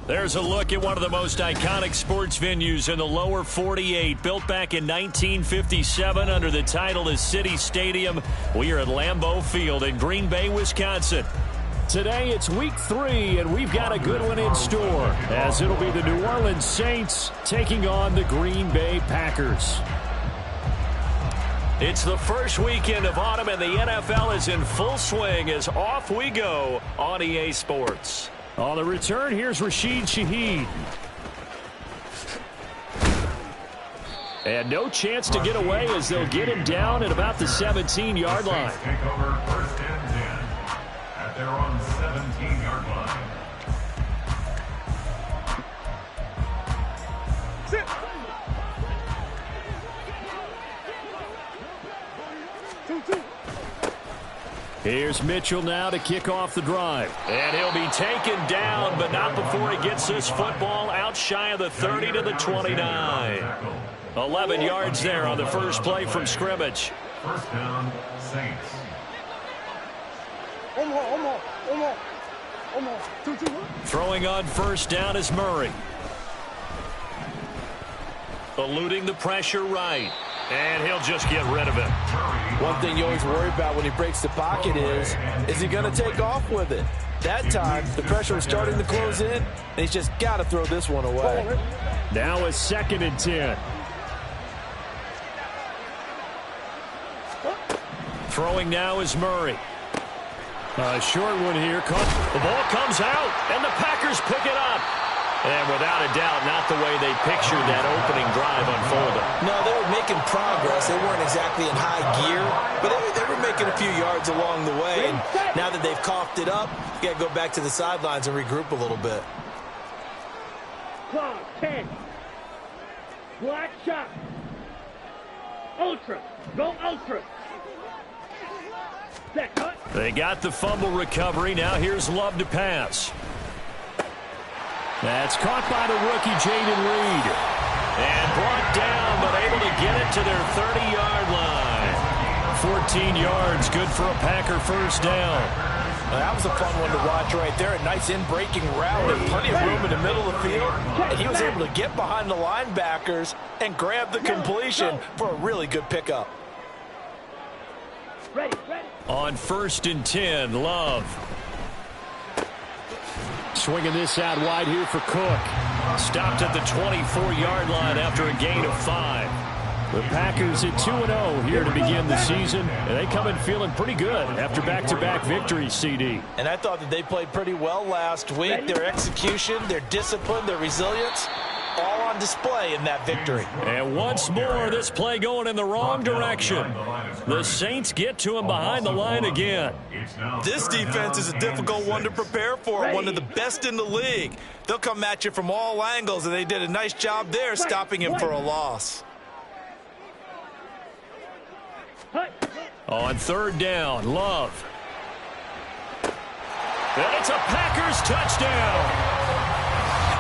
There's a look at one of the most iconic sports venues in the lower 48. Built back in 1957 under the title of City Stadium. We are at Lambeau Field in Green Bay, Wisconsin. Today it's week 3, and we've got a good one in store, as it'll be the New Orleans Saints taking on the Green Bay Packers. It's the first weekend of autumn, and the NFL is in full swing as off we go on EA Sports. On the return, here's Rashid Shaheed. And no chance to get away as they'll get him down at about the 17-yard line. Take over first and 10 at their own 17-yard line. Sit. Here's Mitchell now to kick off the drive. And he'll be taken down, but not before he gets this football out shy of the 30 to the 29. 11 yards there on the first play from scrimmage. First down, Saints. Throwing on first down is Murray. Eluding the pressure right. And he'll just get rid of it. One thing you always worry about when he breaks the pocket is he going to take off with it? That time, the pressure was starting to close in, and he's just got to throw this one away. Now a 2nd and 10. Throwing now is Murray. A short one here. The ball comes out, and the Packers pick it up. And without a doubt, not the way they pictured that opening drive unfolding. No, they were making progress. They weren't exactly in high gear, but they were making a few yards along the way. And now that they've coughed it up, you got to go back to the sidelines and regroup a little bit. Claw, 10. Black shot. Ultra. Go ultra. Set, cut. They got the fumble recovery. Now here's Love to pass. That's caught by the rookie, Jaden Reed. And brought down, but able to get it to their 30-yard line. 14 yards, good for a Packer first down. That was a fun one to watch right there. A nice in-breaking route and plenty of room in the middle of the field. And he was able to get behind the linebackers and grab the completion for a really good pickup. Ready. On 1st and 10, Love. Swinging this out wide here for Cook. Stopped at the 24-yard line after a gain of 5. The Packers at 2-0 here to begin the season. And they come in feeling pretty good after back-to-back victories, CD. And I thought that they played pretty well last week. Their execution, their discipline, their resilience, all on display in that victory. And once more, this play going in the wrong direction. The Saints get to him behind the line again. This defense is a difficult one to prepare for, one of the best in the league. They'll come at you from all angles, and they did a nice job there stopping him for a loss. On 3rd down, Love. And it's a Packers touchdown.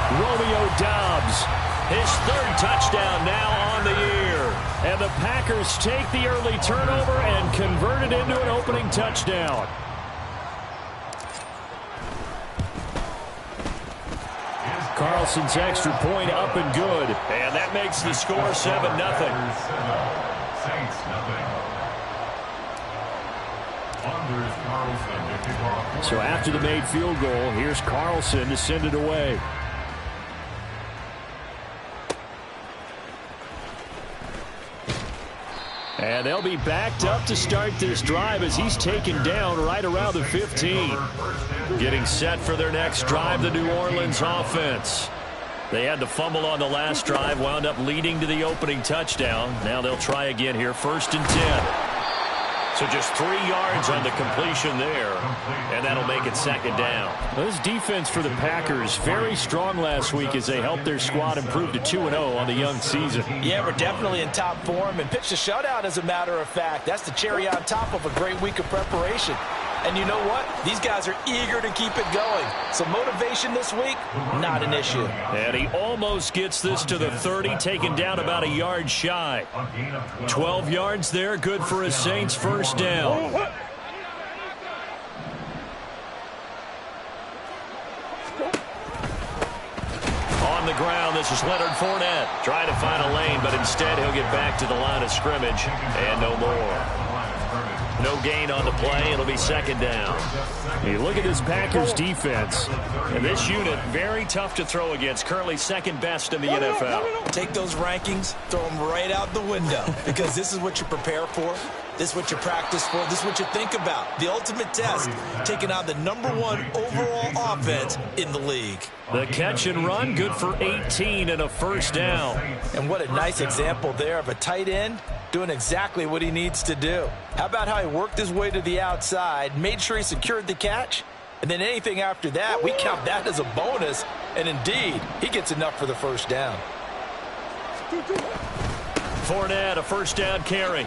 Romeo Doubs, his 3rd touchdown now on the year. And the Packers take the early turnover and convert it into an opening touchdown. Carlson's extra point up and good. And that makes the score 7-0. Saints, nothing. So after the made field goal, here's Carlson to send it away. And they'll be backed up to start this drive as he's taken down right around the 15. Getting set for their next drive, the New Orleans offense. They had the fumble on the last drive, wound up leading to the opening touchdown. Now they'll try again here, 1st and 10. So just 3 yards on the completion there, and that'll make it 2nd down. Well, this defense for the Packers, very strong last week as they helped their squad improve to 2-0 on the young season. Yeah, we're definitely in top form and pitched a shutout, as a matter of fact. That's the cherry on top of a great week of preparation. And you know what? These guys are eager to keep it going. So motivation this week, not an issue. And he almost gets this to the 30, taken down about a yard shy. 12 yards there, good for a Saints first down. ground. This is Leonard Fournette trying to find a lane, but instead he'll get back to the line of scrimmage and no more. No gain on the play. It'll be second down. You look at this Packers defense, and this unit, very tough to throw against. Currently second best in the NFL. Take those rankings, throw them right out the window, because this is what you prepare for. This is what you practice for. This is what you think about. The ultimate test, taking on the #1 overall offense in the league. The catch and run, good for 18 and a first down. And what a nice example there of a tight end doing exactly what he needs to do. How about how he worked his way to the outside, made sure he secured the catch, and then anything after that, we count that as a bonus. And indeed, he gets enough for the first down. Fournette, a first down carry.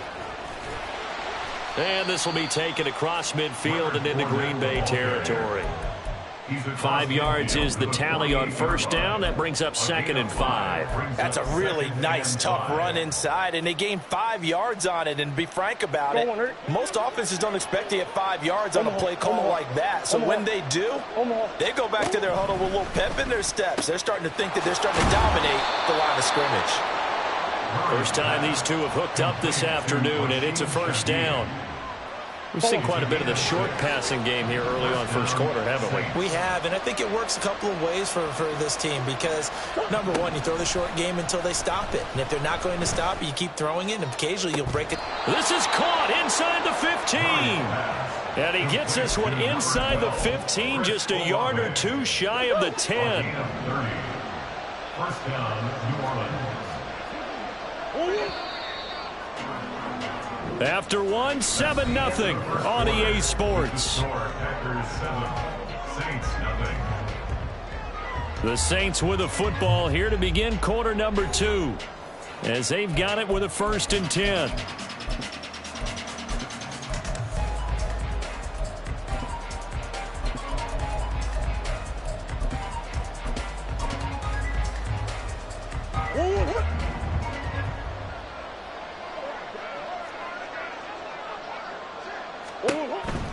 And this will be taken across midfield and into Green Bay territory. 5 yards is the tally on first down. That brings up 2nd and 5. That's a really nice, tough run inside, and they gained 5 yards on it. And be frank about it, most offenses don't expect to get 5 yards on a play call like that. So when they do, they go back to their huddle with a little pep in their steps. They're starting to think that they're starting to dominate the line of scrimmage. First time these two have hooked up this afternoon, and it's a first down. We've seen quite a bit of the short passing game here early on first quarter, haven't we? We have, and I think it works a couple of ways for this team because, number one, you throw the short game until they stop it. And if they're not going to stop it, you keep throwing it, and occasionally you'll break it. This is caught inside the 15. And he gets this one inside the 15, just a yard or two shy of the 10. First down, New Orleans. After one, 7-0 on EA Sports. The Saints with the football here to begin quarter number 2, as they've got it with a 1st and 10.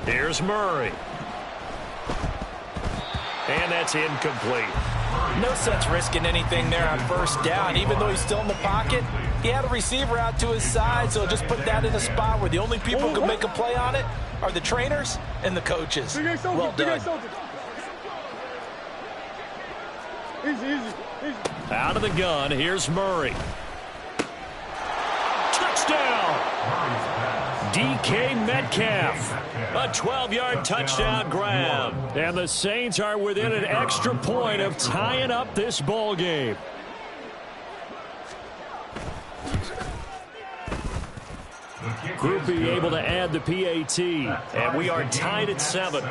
Here's Murray. And that's incomplete. No sense risking anything there on first down. Even though he's still in the pocket, he had a receiver out to his side, so just put that in a spot where the only people who can make a play on it are the trainers and the coaches. Well done. Out of the gun, here's Murray. Touchdown! DK Metcalf. A 12-yard touchdown grab. And the Saints are within an extra point of tying up this ball game. Groupie able to add the PAT. And we are tied at 7.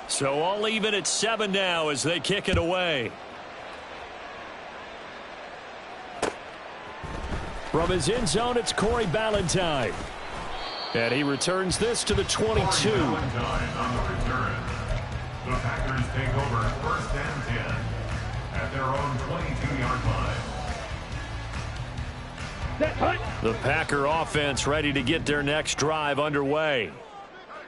So all even at 7 now as they kick it away. From his end zone, it's Corey Ballantyne. And he returns this to the 22. On the return. The Packers take over 1st and 10 at their own 22-yard line. The Packer offense ready to get their next drive underway.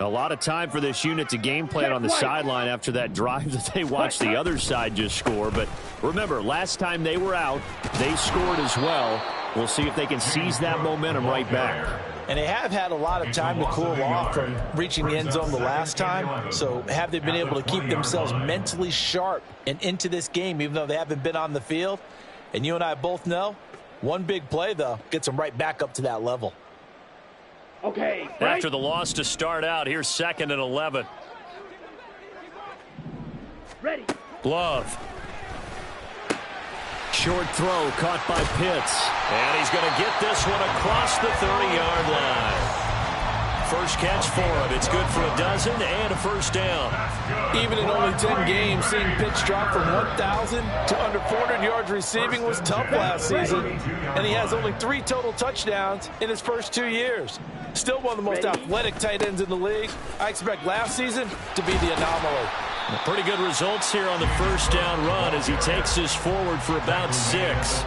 A lot of time for this unit to game plan on the sideline after that drive that they watched the other side just score. But remember, last time they were out, they scored as well. We'll see if they can seize that momentum right back. And they have had a lot of time to cool off from reaching the end zone the last time. So have they been able to keep themselves mentally sharp and into this game, even though they haven't been on the field? And you and I both know, one big play, though, gets them right back up to that level. Okay. Right. After the loss to start out, here's 2nd and 11. Ready. Glove. Short throw caught by Pitts. And he's going to get this one across the 30-yard line. First catch for him. It's good for a dozen and a first down. Even in only 10 games, seeing Pitts drop from 1,000 to under 400 yards receiving was tough last season. And he has only 3 total touchdowns in his first 2 years. Still one of the most athletic tight ends in the league. I expect last season to be the anomaly. Pretty good results here on the first down run as he takes us forward for about 6.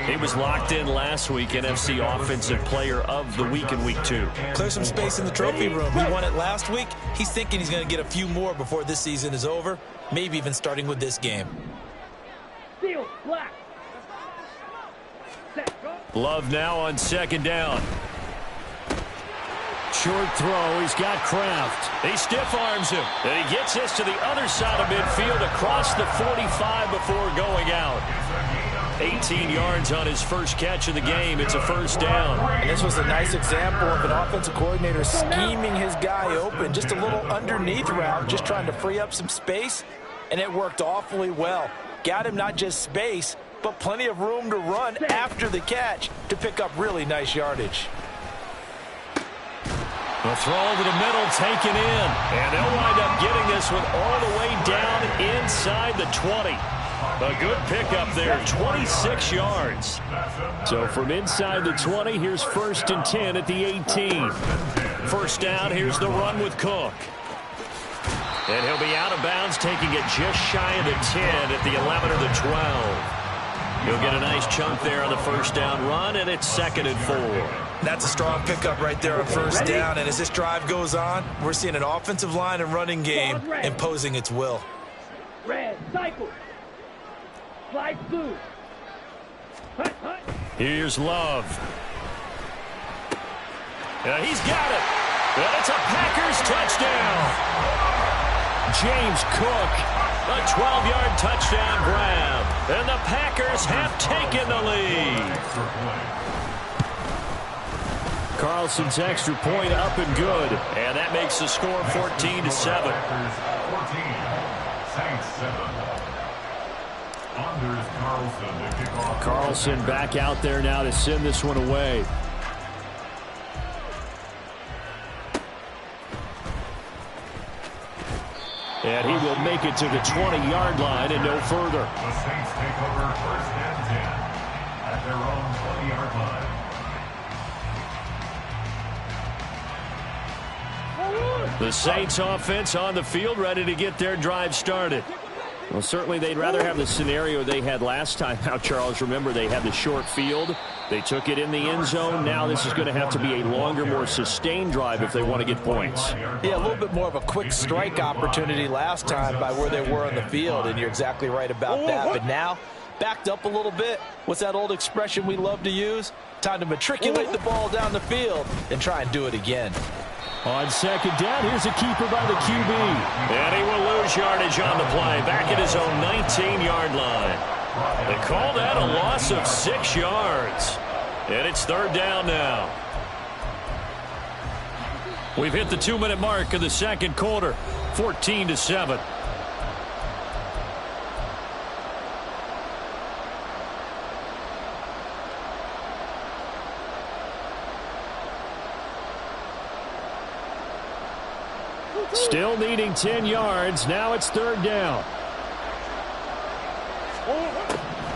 He was locked in last week, NFC Offensive Player of the Week in Week 2. Clear some space in the trophy room. He won it last week. He's thinking he's going to get a few more before this season is over, maybe even starting with this game. Steal, black. Set, go. Love now on second down. Short throw. He's got Kraft. He stiff arms him. And he gets this to the other side of midfield across the 45 before going out. 18 yards on his first catch of the game. It's a first down. And this was a nice example of an offensive coordinator scheming his guy open. Just a little underneath route, just trying to free up some space. And it worked awfully well. Got him not just space, but plenty of room to run after the catch to pick up really nice yardage. The throw over the middle taken in. And they'll wind up getting this one all the way down inside the 20. A good pickup there, 26 yards. So from inside the 20, here's 1st and 10 at the 18. First down, here's the run with Cook. And he'll be out of bounds, taking it just shy of the 10 at the 11 or the 12. He'll get a nice chunk there on the first down run, and it's 2nd and 4. That's a strong pickup right there on first down. And as this drive goes on, we're seeing an offensive line and running game imposing its will. Red, cycle. Slide blue. Hut, hut. Here's Love. He's got it. And it's a Packers touchdown. James Cook, a 12-yard touchdown grab. And the Packers have taken the lead. Carlson's extra point up and good. And that makes the score 14-7. 14, Saints 7. Anders Carlson to kick off. Carlson back out there now to send this one away. And he will make it to the 20-yard line and no further. The Saints take over 1st and 10 at their own 20-yard line. The Saints offense on the field, ready to get their drive started. Well, certainly they'd rather have the scenario they had last time out, Charles. Remember, they had the short field. They took it in the end zone. Now this is going to have to be a longer, more sustained drive if they want to get points. Yeah, a little bit more of a quick strike opportunity last time by where they were on the field, and you're exactly right about that. But now, backed up a little bit. What's that old expression we love to use? Time to matriculate the ball down the field and try and do it again. On second down, here's a keeper by the QB. And he will lose yardage on the play, back at his own 19-yard line. They call that a loss of 6 yards. And it's 3rd down now. We've hit the 2-minute mark of the second quarter, 14-7. Still needing 10 yards. Now it's 3rd down.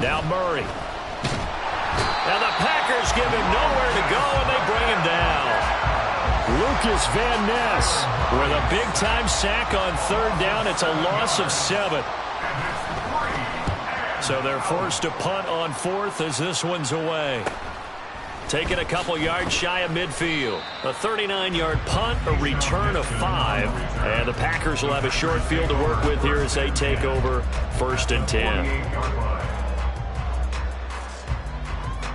Now Murray. Now the Packers give him nowhere to go, and they bring him down. Lucas Van Ness with a big-time sack on 3rd down. It's a loss of 7. So they're forced to punt on 4th as this one's away. Taking a couple yards shy of midfield. A 39-yard punt, a return of 5. And the Packers will have a short field to work with here as they take over 1st and 10.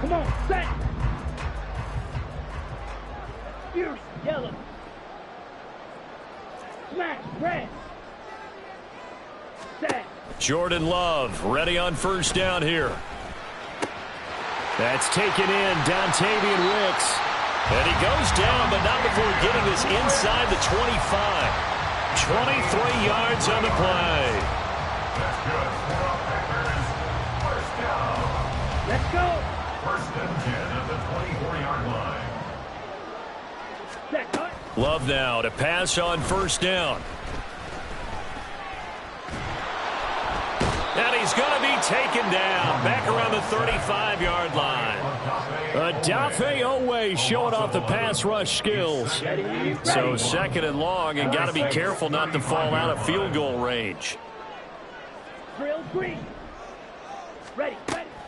Come on, set. Fierce, yellow. Smash, red. Set. Jordan Love ready on 1st down here. That's taken in, Dontavian Wicks. And he goes down, but not before getting this inside the 25. 23 yards on the play. That's good. First down. Let's go. 1st and 10 at the 24-yard line. Set, cut. Love now to pass on 1st down. And he's going to be taken down back around the 35-yard line. Odafe Owe showing off the pass rush skills. So second and long, and got to be careful not to fall out of field goal range. Drill green. Ready.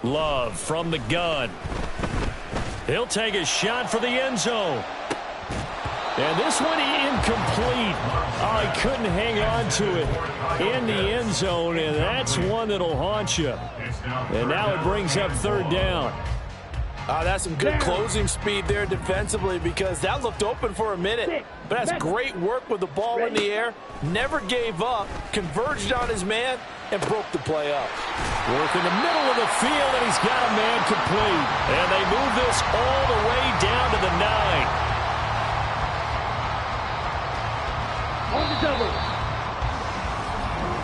Love from the gun. He'll take a shot for the end zone. And this one incomplete. Oh, he couldn't hang on to it in the end zone, and that's one that'll haunt you. And now it brings up third down. That's some good closing speed there defensively, because that looked open for a minute. But that's great work with the ball in the air. Never gave up, converged on his man, and broke the play up. Work in the middle of the field, and he's got a man complete. And they move this all the way down to the 9. On the double.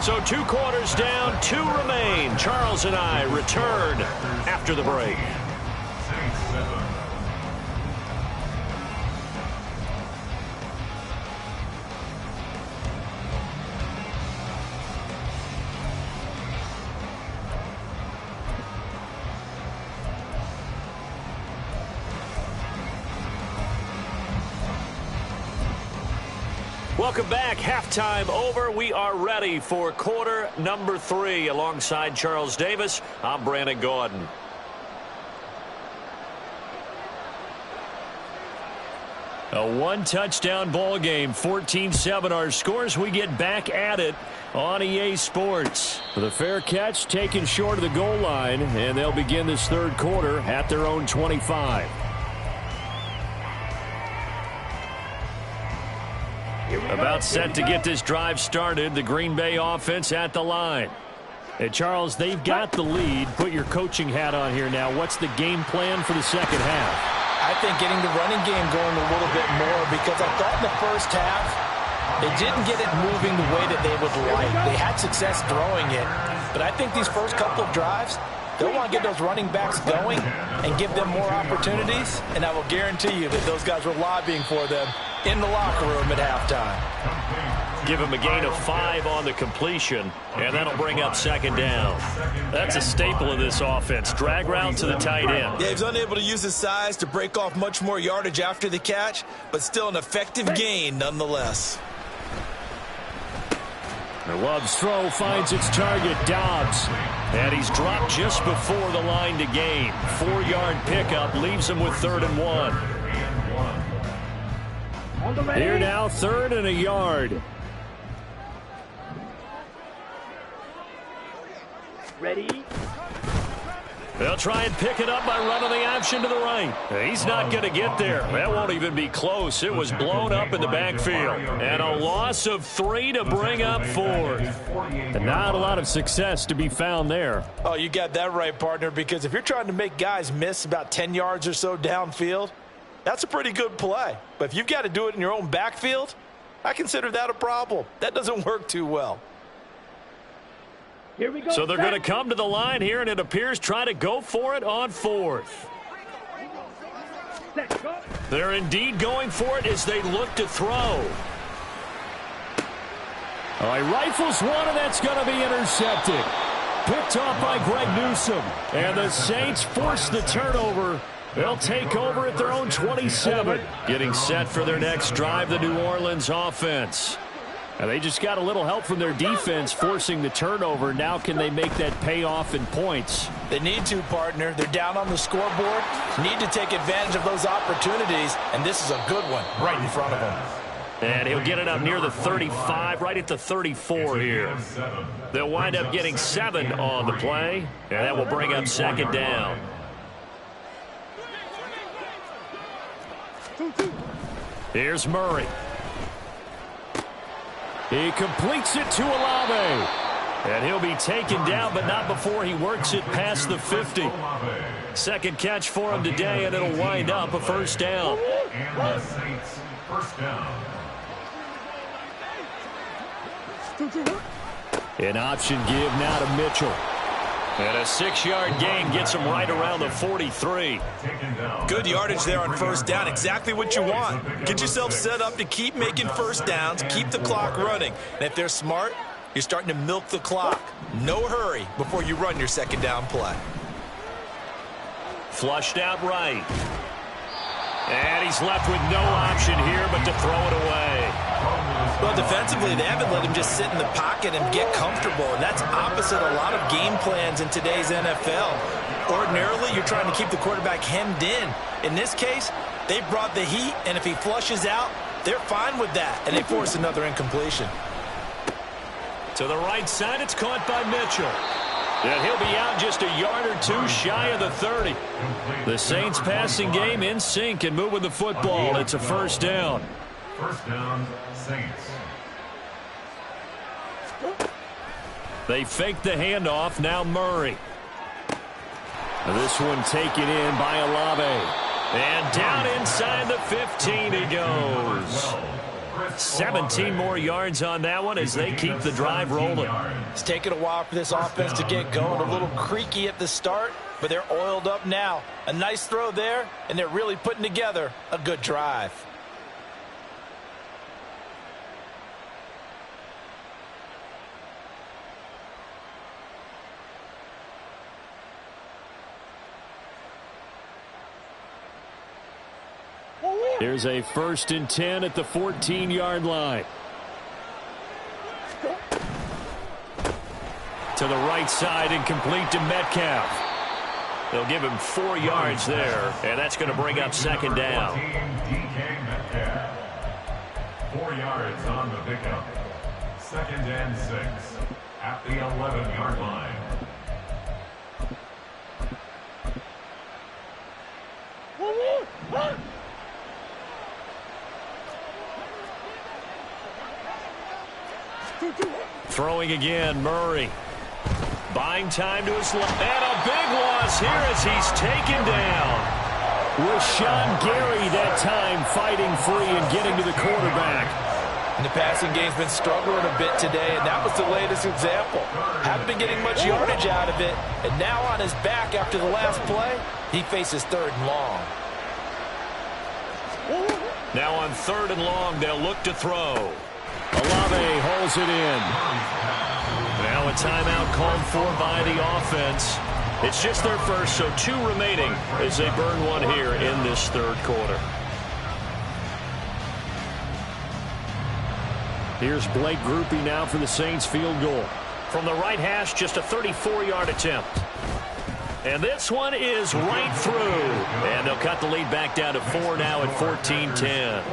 So 2 quarters down, 2 remain. Charles and I return after the break. Welcome back. Halftime over. We are ready for quarter number 3. Alongside Charles Davis, I'm Brandon Gordon. A one-touchdown ball game, 14-7 our scores. We get back at it on EA Sports. The fair catch taken short of the goal line, and they'll begin this third quarter at their own 25. About set to get this drive started. The Green Bay offense at the line. Hey, Charles, they've got the lead. Put your coaching hat on here now. What's the game plan for the second half? I think getting the running game going a little bit more, because I thought in the first half they didn't get it moving the way that they would like. They had success throwing it, but I think these first couple of drives, they'll want to get those running backs going and give them more opportunities, and I will guarantee you that those guys were lobbying for them in the locker room at halftime. Give him a gain of 5 on the completion, and that'll bring up second down. That's a staple of this offense. Drag route to the tight end. Yeah, he's unable to use his size to break off much more yardage after the catch, but still an effective gain nonetheless. Love's throw finds its target, Dobbs. And he's dropped just before the line to gain. 4-yard pickup leaves him with 3rd and 1. Here now, 3rd and a yard. Ready. They'll try and pick it up by running the option to the right. He's not going to get there. That won't even be close. It was blown up in the backfield. And a loss of 3 to bring up 4th. And not a lot of success to be found there. Oh, you got that right, partner, because if you're trying to make guys miss about 10 yards or so downfield, that's a pretty good play. But if you've got to do it in your own backfield, I consider that a problem. That doesn't work too well. Here we go. So they're going to come to the line here, and it appears try to go for it on 4th. They're indeed going for it as they look to throw. All right, rifles one, and that's going to be intercepted. Picked off by Greg Newsome. And the Saints force the turnover. They'll take over at their own 27. Getting set for their next drive, the New Orleans offense. And they just got a little help from their defense forcing the turnover. Now can they make that pay off in points? They need to, partner. They're down on the scoreboard. Need to take advantage of those opportunities, and this is a good one right in front of them. And he'll get it up near the 35, right at the 34 here. They'll wind up getting 7 on the play, and that will bring up second down. Here's Murray. He completes it to Olave. And he'll be taken down, but not before he works it past the 50. Second catch for him today, and it'll wind up a first down. And the Saints first down. An option give now to Mitchell. And a 6-yard gain gets him right around the 43. Good yardage there on first down. Exactly what you want. Get yourself set up to keep making first downs, keep the clock running. And if they're smart, you're starting to milk the clock. No hurry before you run your second down play. Flushed out right. And he's left with no option here but to throw it away. Well, defensively, they haven't let him just sit in the pocket and get comfortable, and that's opposite a lot of game plans in today's NFL. Ordinarily, you're trying to keep the quarterback hemmed in. In this case, they brought the heat, and if he flushes out, they're fine with that, and they force another incompletion. To the right side, it's caught by Mitchell. And he'll be out just a yard or two shy of the 30. The Saints passing game in sync and moving the football. It's a first down. First down, Saints. They fake the handoff. Now Murray. This one taken in by Olave. And down inside the 15 he goes. 17 more yards on that one as they keep the drive rolling. It's taken a while for this offense to get going. A little creaky at the start, but they're oiled up now. A nice throw there, and they're really putting together a good drive. Here's a 1st and 10 at the 14-yard line. To the right side and complete to Metcalf. They'll give him 4 yards there, and that's going to bring up second down. 4 yards on the pickup. 2nd and 6 at the 11-yard line. Throwing again, Murray. Buying time to his left. And a big loss here as he's taken down. Rashawn Gary that time fighting free and getting to the quarterback. And the passing game's been struggling a bit today, and that was the latest example. Haven't been getting much yardage out of it, and now on his back after the last play, he faces 3rd and long. Now on 3rd and long, they'll look to throw. Olave holds it in. Now a timeout called for by the offense. It's just their first, so 2 remaining as they burn one here in this 3rd quarter. Here's Blake Grupe now for the Saints field goal. From the right hash, just a 34-yard attempt. And this one is right through. And they'll cut the lead back down to 4 now at 14-10.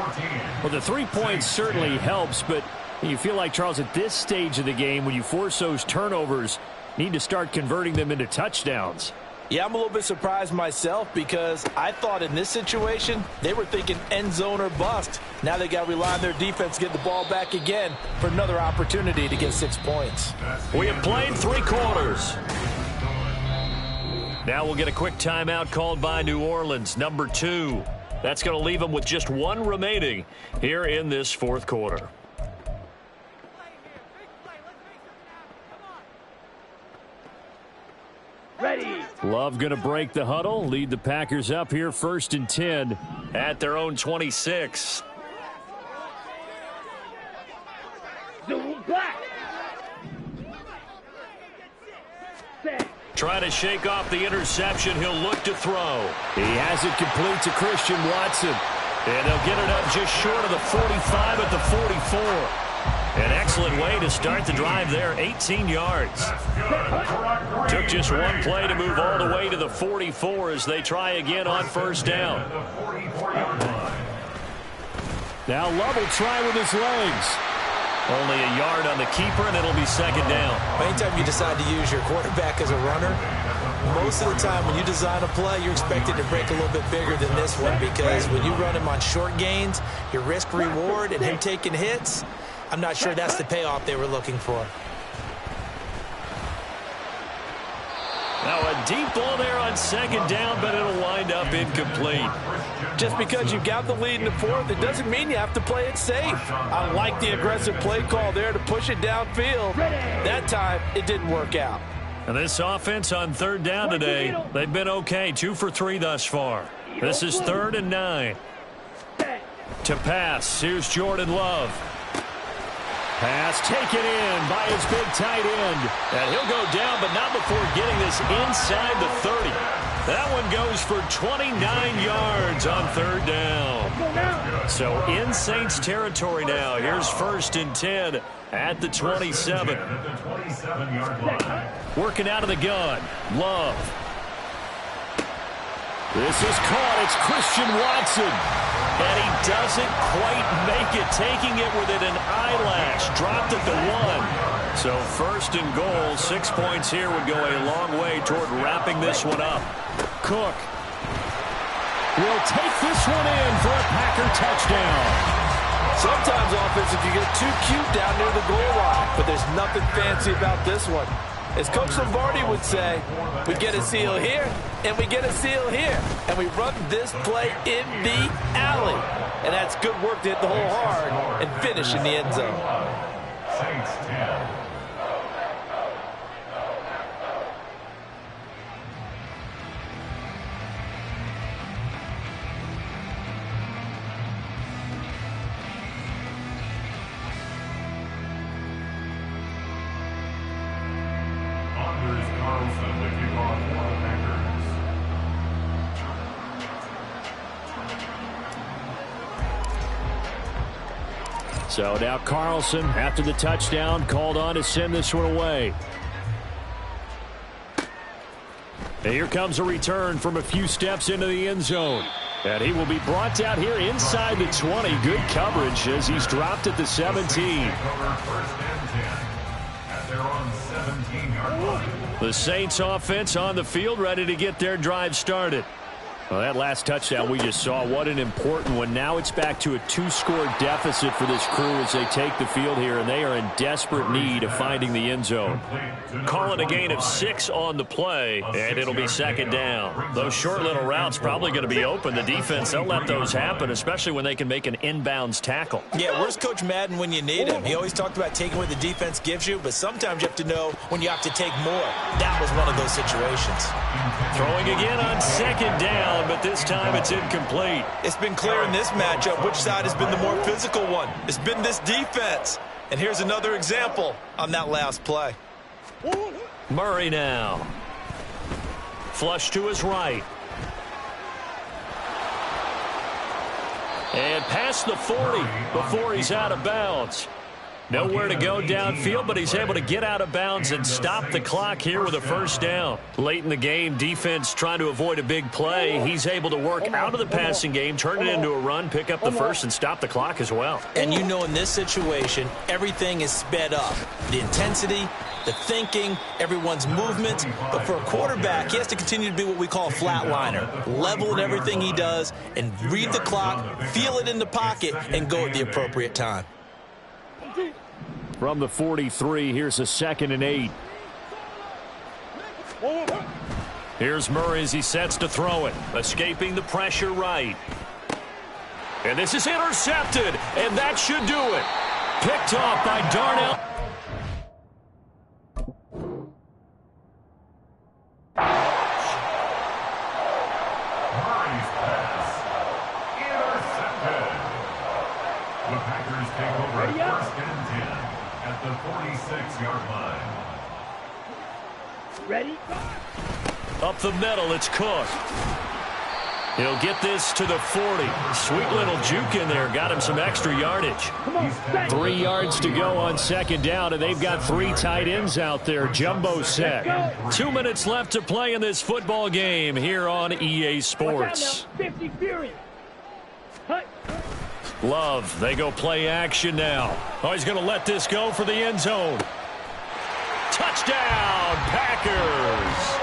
Well, the 3 points certainly helps, but you feel like, Charles, at this stage of the game, when you force those turnovers, need to start converting them into touchdowns. Yeah, I'm a little bit surprised myself because I thought in this situation they were thinking end zone or bust. Now they got to rely on their defense to get the ball back again for another opportunity to get 6 points. We have played 3 quarters. Now we'll get a quick timeout called by New Orleans, number 2. That's going to leave them with just 1 remaining here in this 4th quarter. Ready. Love going to break the huddle, lead the Packers up here 1st and 10 at their own 26. Zoom back. Set. Trying to shake off the interception. He'll look to throw. He has it complete to Christian Watson. And they'll get it up just short of the 45 at the 44. An excellent way to start the drive there, 18 yards. Took just 1 play to move all the way to the 44 as they try again on 1st down. Now Love will try with his legs. Only a yard on the keeper, and it'll be 2nd down. Anytime you decide to use your quarterback as a runner, most of the time when you design a play, you're expected to break a little bit bigger than this one because when you run him on short gains, your risk-reward and him taking hits, I'm not sure that's the payoff they were looking for. Now a deep ball there on 2nd down, but it'll wind up incomplete. Just because you've got the lead in the 4th, it doesn't mean you have to play it safe. I like the aggressive play call there to push it downfield. That time, it didn't work out. And this offense on 3rd down today, they've been okay, 2 for 3 thus far. This is 3rd and 9. To pass, here's Jordan Love. Pass taken in by his big tight end. And he'll go down, but not before getting this inside the 30. That one goes for 29 yards on third down. So in Saints territory now. Here's 1st and 10 at the 27. Working out of the gun. Love. This is caught. It's Christian Watson. And he doesn't quite make it, taking it within an eyelash. Dropped at the 1. So 1st and goal, 6 points here would go a long way toward wrapping this one up. Cook will take this one in for a Packer touchdown. Sometimes offense, if you get too cute down near the goal line, but there's nothing fancy about this one. As Coach Lombardi would say, we get a seal here, and we get a seal here, and we run this play in the alley. And that's good work to hit the hole hard and finish in the end zone. Saints 10. So now Carlson, after the touchdown, called on to send this one away. And here comes a return from a few steps into the end zone. And he will be brought down here inside the 20. Good coverage as he's dropped at the 17. The Saints offense on the field, ready to get their drive started. Well, that last touchdown we just saw, what an important one. Now it's back to a 2-score deficit for this crew as they take the field here, and they are in desperate need of finding the end zone. Calling a gain of 6 on the play, and it'll be 2nd down. Those short little routes probably going to be open. The defense, they'll let those happen, especially when they can make an inbounds tackle. Yeah, where's Coach Madden when you need him? He always talked about taking what the defense gives you, but sometimes you have to know when you have to take more. That was one of those situations. Throwing again on 2nd down, but this time it's incomplete. It's been clear in this matchup which side has been the more physical one. It's been this defense. And here's another example on that last play. Murray now. Flush to his right. And past the 40 before he's out of bounds. Nowhere to go downfield, but he's able to get out of bounds and stop the clock here with a 1st down. Late in the game, defense trying to avoid a big play. He's able to work out of the passing game, turn it into a run, pick up the 1st, and stop the clock as well. And you know in this situation, everything is sped up. The intensity, the thinking, everyone's movement. But for a quarterback, he has to continue to be what we call a flatliner. Level in everything he does and read the clock, feel it in the pocket, and go at the appropriate time. From the 43, here's a 2nd and 8. Here's Murray as he sets to throw it. Escaping the pressure right. And this is intercepted, and that should do it. Picked off by Darnell. Murray's pass. Intercepted. The Packers take over 1st and 10 at the 46-yard line. Ready? Up the middle, it's Cook. He'll get this to the 40. Sweet little juke in there. Got him some extra yardage. 3 yards to go on 2nd down, and they've got 3 tight ends out there. Jumbo set. 2 minutes left to play in this football game here on EA Sports. 50 Fury. Love, they go play action now. Oh, he's going to let this go for the end zone. Touchdown, Packers.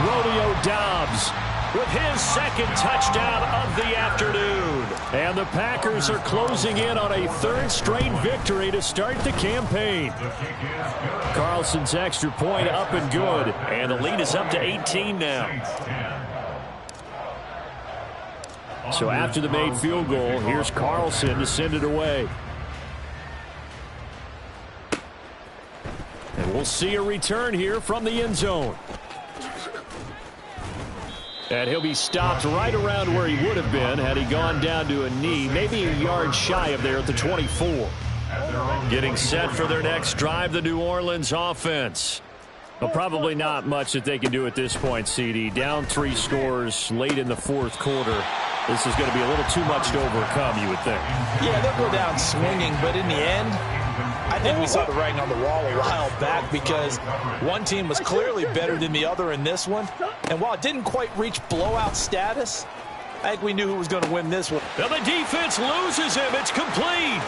Rodeo Dobbs with his 2nd touchdown of the afternoon. And the Packers are closing in on a 3rd straight victory to start the campaign. Carlson's extra point up and good. And the lead is up to 18 now. So after the made field goal, here's Carlson to send it away. And we'll see a return here from the end zone. And he'll be stopped right around where he would have been had he gone down to a knee, maybe a yard shy of there at the 24. Getting set for their next drive, the New Orleans offense. Well, probably not much that they can do at this point, CD. Down 3 scores late in the fourth quarter. This is going to be a little too much to overcome, you would think. Yeah, they'll go down swinging, but in the end, I think we saw the writing on the wall a while back because one team was clearly better than the other in this one. And while it didn't quite reach blowout status, I think we knew who was going to win this one. Now the defense loses him. It's complete.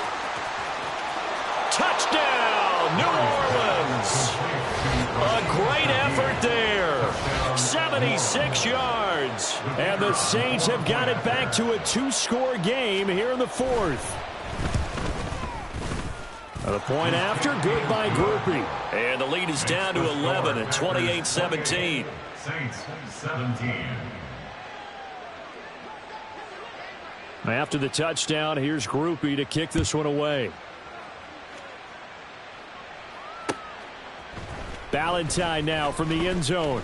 Touchdown, New Orleans. A great effort there. 76 yards. And the Saints have got it back to a 2-score game here in the fourth. The point after, good by Groupie. And the lead is down to 11 at 28-17. Saints 17. After the touchdown, here's Groupie to kick this one away. Ballantyne now from the end zone.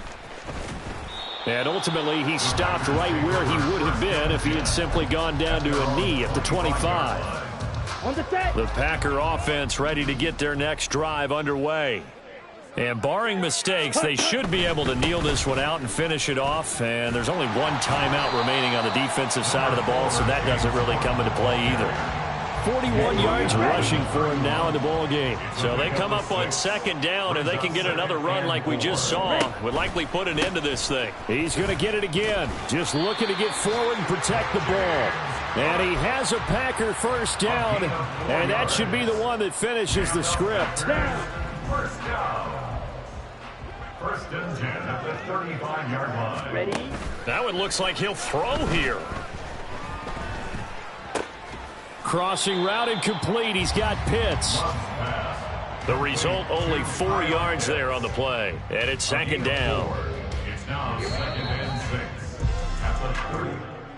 And ultimately, he stopped right where he would have been if he had simply gone down to a knee at the 25. On the set. The Packer offense ready to get their next drive underway. And barring mistakes, they should be able to kneel this one out and finish it off. And there's only one timeout remaining on the defensive side of the ball, so that doesn't really come into play either. 41 yards rushing for him now in the ball game. So they come up on second down, and they can get another run like we just saw. Would likely put an end to this thing. He's going to get it again. Just looking to get forward and protect the ball. And he has a Packer first down, and that should be the one that finishes the script. First down. First and 10 at the 35-yard line. Ready? That one looks like he'll throw here. Crossing route incomplete. He's got Pitts. The result, only 4 yards there on the play. And it's second down. It's now second and 6 at the 30.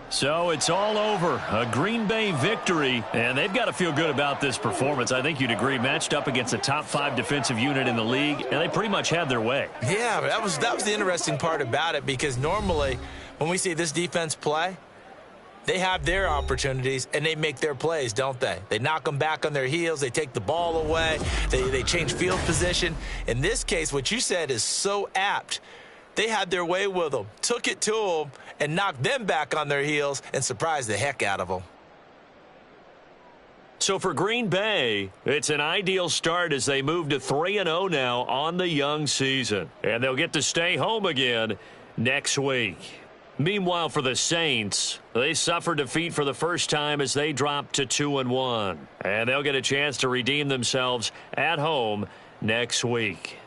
So it's all over. A Green Bay victory, and they've got to feel good about this performance. I think you'd agree, matched up against a top 5 defensive unit in the league, and they pretty much had their way. Yeah, that was the interesting part about it because normally when we see this defense play, they have their opportunities, and they make their plays, don't they? They knock them back on their heels. They take the ball away. They change field position. In this case, what you said is so apt. They had their way with them, took it to them, and knocked them back on their heels and surprised the heck out of them. So for Green Bay, it's an ideal start as they move to 3-0 now on the young season. And they'll get to stay home again next week. Meanwhile, for the Saints, they suffered defeat for the first time as they dropped to 2-1. And they'll get a chance to redeem themselves at home next week.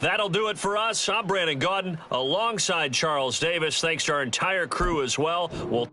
That'll do it for us. I'm Brandon Gaudin alongside Charles Davis. Thanks to our entire crew as well. We'll